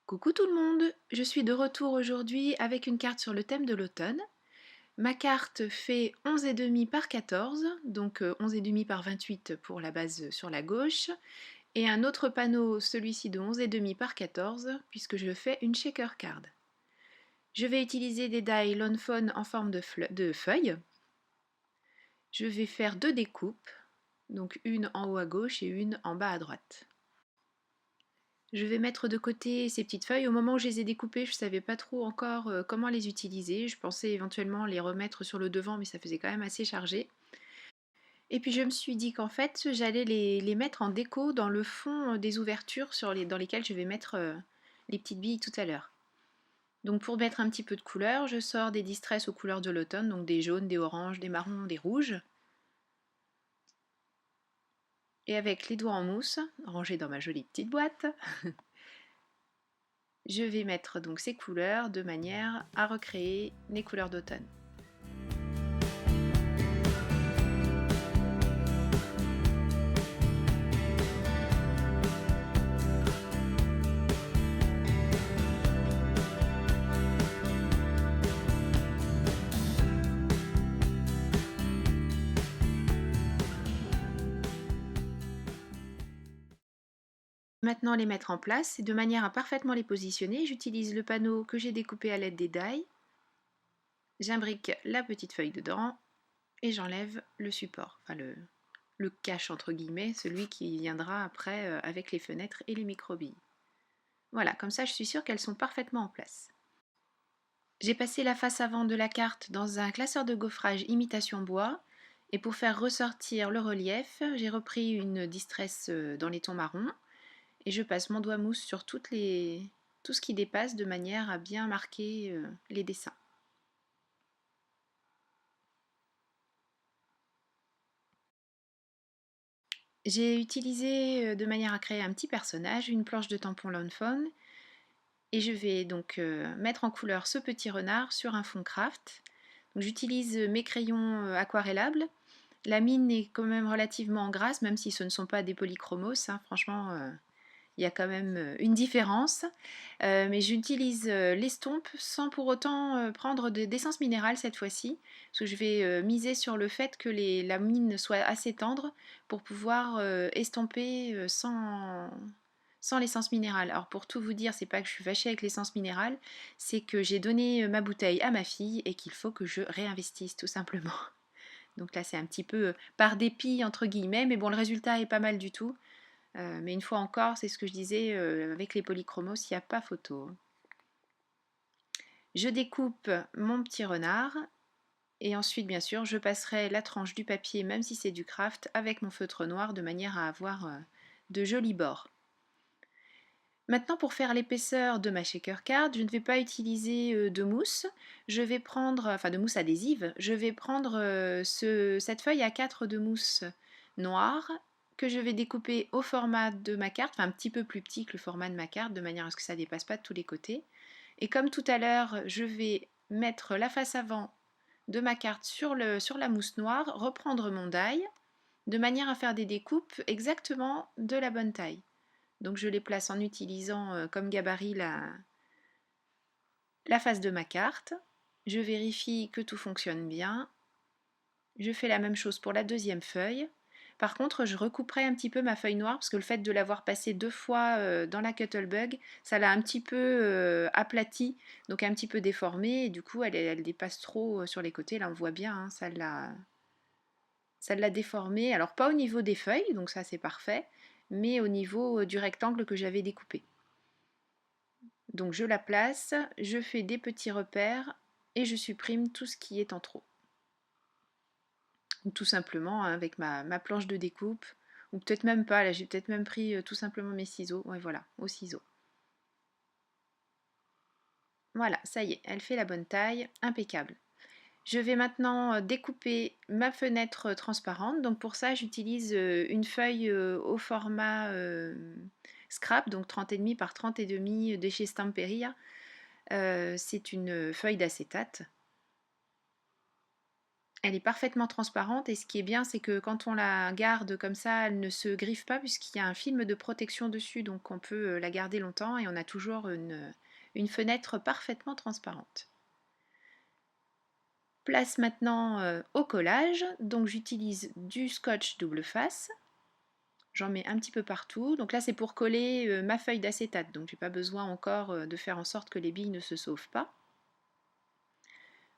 Coucou tout le monde, je suis de retour aujourd'hui avec une carte sur le thème de l'automne. Ma carte fait 11,5 par 14, donc 11,5 par 28 pour la base sur la gauche, et un autre panneau, celui-ci de 11,5 par 14, puisque je fais une shaker card. Je vais utiliser des die Lawn Fawn en forme de feuilles. Je vais faire deux découpes, donc une en haut à gauche et une en bas à droite. Je vais mettre de côté ces petites feuilles. Au moment où je les ai découpées, je ne savais pas trop encore comment les utiliser. Je pensais éventuellement les remettre sur le devant, mais ça faisait quand même assez chargé. Et puis je me suis dit qu'en fait, j'allais les mettre en déco dans le fond des ouvertures dans lesquelles je vais mettre les petites billes tout à l'heure. Donc pour mettre un petit peu de couleur, je sors des Distress aux couleurs de l'automne, donc des jaunes, des oranges, des marrons, des rouges. Et avec les doigts en mousse, rangés dans ma jolie petite boîte, je vais mettre donc ces couleurs de manière à recréer les couleurs d'automne. Maintenant les mettre en place et de manière à parfaitement les positionner, j'utilise le panneau que j'ai découpé à l'aide des die. J'imbrique la petite feuille dedans et j'enlève le support, enfin le cache entre guillemets, celui qui viendra après avec les fenêtres et les microbilles. Voilà, comme ça je suis sûre qu'elles sont parfaitement en place. J'ai passé la face avant de la carte dans un classeur de gaufrage imitation bois et pour faire ressortir le relief, j'ai repris une distress dans les tons marrons et je passe mon doigt mousse sur tout ce qui dépasse de manière à bien marquer les dessins. J'ai utilisé de manière à créer un petit personnage une planche de tampon Lawn Fawn et je vais donc mettre en couleur ce petit renard sur un fond craft. J'utilise mes crayons aquarellables. La mine est quand même relativement grasse, même si ce ne sont pas des polychromos, hein, franchement il y a quand même une différence. Mais j'utilise l'estompe sans pour autant prendre d'essence minérale cette fois-ci, parce que je vais miser sur le fait que la mine soit assez tendre pour pouvoir estomper sans l'essence minérale. Alors pour tout vous dire, c'est pas que je suis fâchée avec l'essence minérale, c'est que j'ai donné ma bouteille à ma fille et qu'il faut que je réinvestisse tout simplement. Donc là c'est un petit peu par dépit entre guillemets, mais bon le résultat est pas mal du tout. Mais une fois encore, c'est ce que je disais avec les polychromos, il n'y a pas photo. Je découpe mon petit renard et ensuite, bien sûr, je passerai la tranche du papier, même si c'est du craft, avec mon feutre noir de manière à avoir de jolis bords. Maintenant, pour faire l'épaisseur de ma shaker card, je ne vais pas utiliser de mousse. Je vais prendre, enfin de mousse adhésive, je vais prendre cette feuille A4 de mousse noire que je vais découper au format de ma carte, enfin un petit peu plus petit que le format de ma carte, de manière à ce que ça ne dépasse pas de tous les côtés. Et comme tout à l'heure, je vais mettre la face avant de ma carte sur la mousse noire, reprendre mon die, de manière à faire des découpes exactement de la bonne taille. Donc je les place en utilisant comme gabarit la face de ma carte. Je vérifie que tout fonctionne bien. Je fais la même chose pour la deuxième feuille. Par contre, je recouperai un petit peu ma feuille noire parce que le fait de l'avoir passée deux fois dans la Cuttlebug, ça l'a un petit peu aplati, donc un petit peu déformée, et du coup elle dépasse trop sur les côtés. Là on voit bien, hein, ça l'a déformée. Alors pas au niveau des feuilles, donc ça c'est parfait, mais au niveau du rectangle que j'avais découpé. Donc je la place, je fais des petits repères et je supprime tout ce qui est en trop. Ou tout simplement hein, avec ma planche de découpe, ou peut-être même pas, là j'ai peut-être même pris tout simplement mes ciseaux, ouais voilà, aux ciseaux. Voilà, ça y est, elle fait la bonne taille, impeccable. Je vais maintenant découper ma fenêtre transparente, donc pour ça j'utilise une feuille au format scrap, donc 30,5 par 30,5 de chez Stamperia. C'est une feuille d'acétate. Elle est parfaitement transparente et ce qui est bien, c'est que quand on la garde comme ça, elle ne se griffe pas puisqu'il y a un film de protection dessus, donc on peut la garder longtemps et on a toujours une fenêtre parfaitement transparente. Place maintenant au collage, donc j'utilise du scotch double face. J'en mets un petit peu partout. Donc là, c'est pour coller ma feuille d'acétate. Donc j'ai pas besoin encore de faire en sorte que les billes ne se sauvent pas.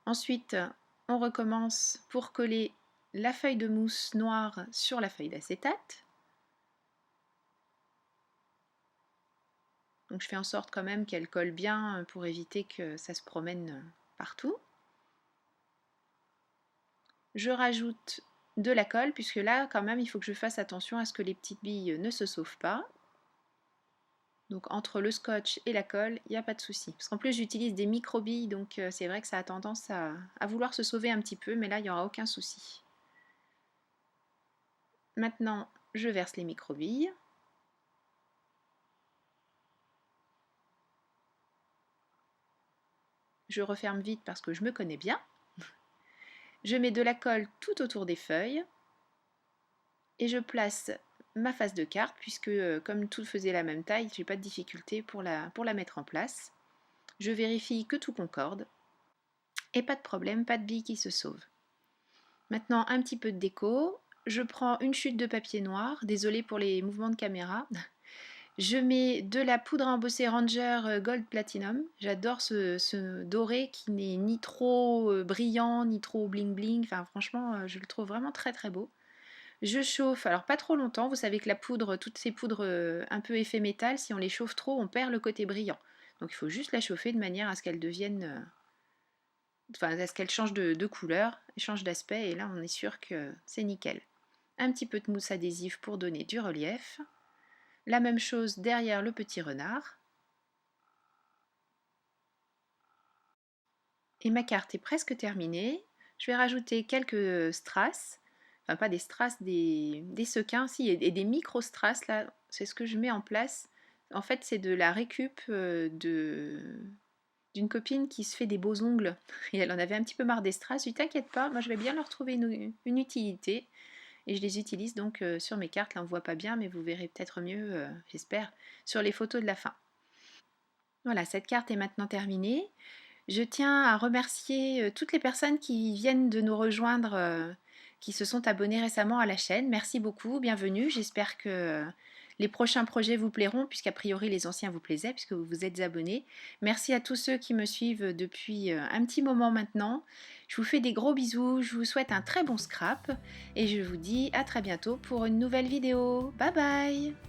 Ensuite, on recommence pour coller la feuille de mousse noire sur la feuille d'acétate. Donc je fais en sorte quand même qu'elle colle bien pour éviter que ça se promène partout. Je rajoute de la colle puisque là quand même il faut que je fasse attention à ce que les petites billes ne se sauvent pas. Donc entre le scotch et la colle, il n'y a pas de souci. Parce qu'en plus j'utilise des micro-billes, donc c'est vrai que ça a tendance à vouloir se sauver un petit peu, mais là il n'y aura aucun souci. Maintenant, je verse les micro-billes. Je referme vite parce que je me connais bien. Je mets de la colle tout autour des feuilles. Et je place ma face de carte, puisque comme tout faisait la même taille, j'ai pas de difficulté pour la mettre en place. Je vérifie que tout concorde. Et pas de problème, pas de billes qui se sauvent. Maintenant, un petit peu de déco. Je prends une chute de papier noir. Désolée pour les mouvements de caméra. Je mets de la poudre à embosser Ranger Gold Platinum. J'adore ce doré qui n'est ni trop brillant, ni trop bling bling. Enfin, franchement, je le trouve vraiment très très beau. Je chauffe, alors pas trop longtemps. Vous savez que la poudre, toutes ces poudres un peu effet métal, si on les chauffe trop, on perd le côté brillant. Donc il faut juste la chauffer de manière à ce qu'elle devienne, enfin à ce qu'elle change de couleur, change d'aspect, et là on est sûr que c'est nickel. Un petit peu de mousse adhésive pour donner du relief. La même chose derrière le petit renard. Et ma carte est presque terminée. Je vais rajouter quelques strass, enfin pas des strass, des sequins, si, et des micro-strass, là, c'est ce que je mets en place. En fait, c'est de la récup d'une copine qui se fait des beaux ongles, et elle en avait un petit peu marre des strass. Je lui dis, t'inquiète pas, moi je vais bien leur trouver une utilité, et je les utilise donc sur mes cartes. Là on ne voit pas bien, mais vous verrez peut-être mieux, j'espère, sur les photos de la fin. Voilà, cette carte est maintenant terminée. Je tiens à remercier toutes les personnes qui viennent de nous rejoindre, qui se sont abonnées récemment à la chaîne. Merci beaucoup, bienvenue. J'espère que les prochains projets vous plairont, puisqu'a priori les anciens vous plaisaient, puisque vous vous êtes abonnés. Merci à tous ceux qui me suivent depuis un petit moment maintenant. Je vous fais des gros bisous, je vous souhaite un très bon scrap, et je vous dis à très bientôt pour une nouvelle vidéo. Bye bye!